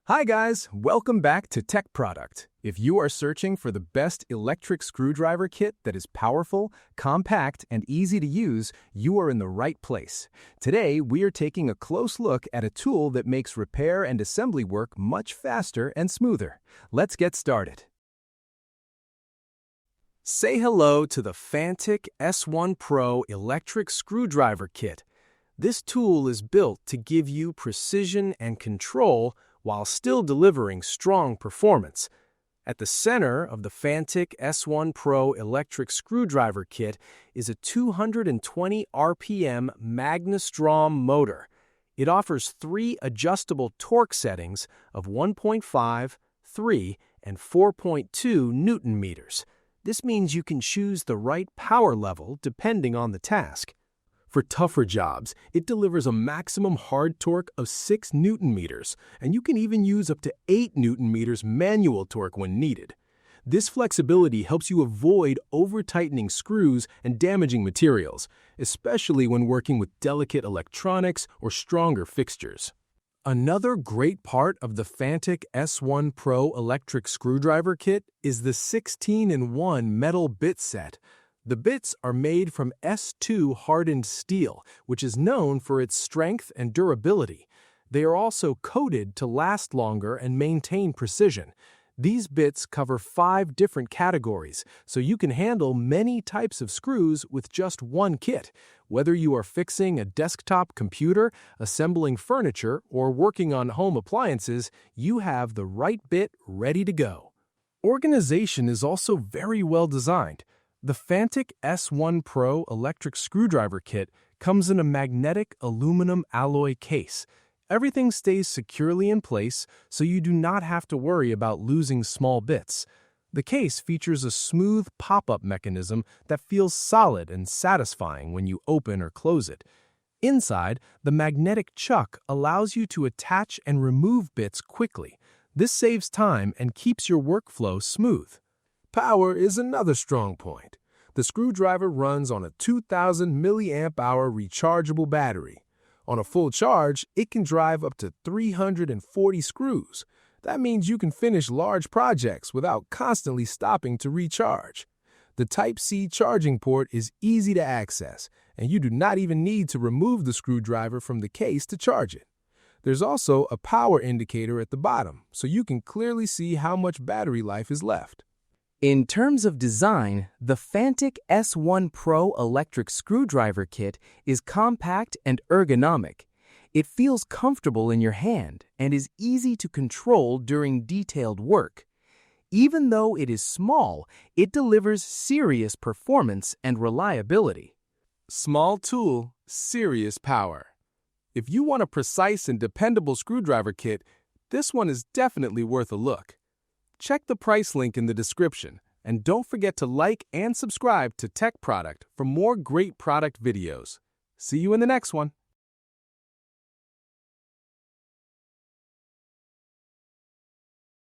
Hi guys, welcome back to Tech Product. If you are searching for the best electric screwdriver kit that is powerful, compact, and easy to use, you are in the right place. Today, we are taking a close look at a tool that makes repair and assembly work much faster and smoother. Let's get started. Say hello to the Fantic S1 Pro electric screwdriver kit. This tool is built to give you precision and control while still delivering strong performance. At the center of the Fantic S1 Pro electric screwdriver kit is a 220 RPM Magnastrom motor. It offers 3 adjustable torque settings of 1.5, 3, and 4.2 Newton meters. This means you can choose the right power level depending on the task. For tougher jobs, it delivers a maximum hard torque of 6 Newton meters, and you can even use up to 8 Newton meters manual torque when needed. This flexibility helps you avoid over-tightening screws and damaging materials, especially when working with delicate electronics or stronger fixtures. Another great part of the Fantic S1 Pro electric screwdriver kit is the 16-in-1 metal bit set. The bits are made from S2 hardened steel, which is known for its strength and durability. They are also coated to last longer and maintain precision. These bits cover 5 different categories, so you can handle many types of screws with just one kit. Whether you are fixing a desktop computer, assembling furniture, or working on home appliances, you have the right bit ready to go. Organization is also very well designed. The Fantic S1 Pro electric screwdriver kit comes in a magnetic aluminum alloy case. Everything stays securely in place, so you do not have to worry about losing small bits. The case features a smooth pop-up mechanism that feels solid and satisfying when you open or close it. Inside, the magnetic chuck allows you to attach and remove bits quickly. This saves time and keeps your workflow smooth. Power is another strong point. The screwdriver runs on a 2,000 milliamp hour rechargeable battery. On a full charge, it can drive up to 340 screws. That means you can finish large projects without constantly stopping to recharge. The Type-C charging port is easy to access, and you do not even need to remove the screwdriver from the case to charge it. There's also a power indicator at the bottom, so you can clearly see how much battery life is left. In terms of design, the Fantic S1 Pro electric screwdriver kit is compact and ergonomic. It feels comfortable in your hand and is easy to control during detailed work. Even though it is small, it delivers serious performance and reliability. Small tool, serious power. If you want a precise and dependable screwdriver kit, this one is definitely worth a look. Check the price link in the description, and don't forget to like and subscribe to Tech Product for more great product videos. See you in the next one.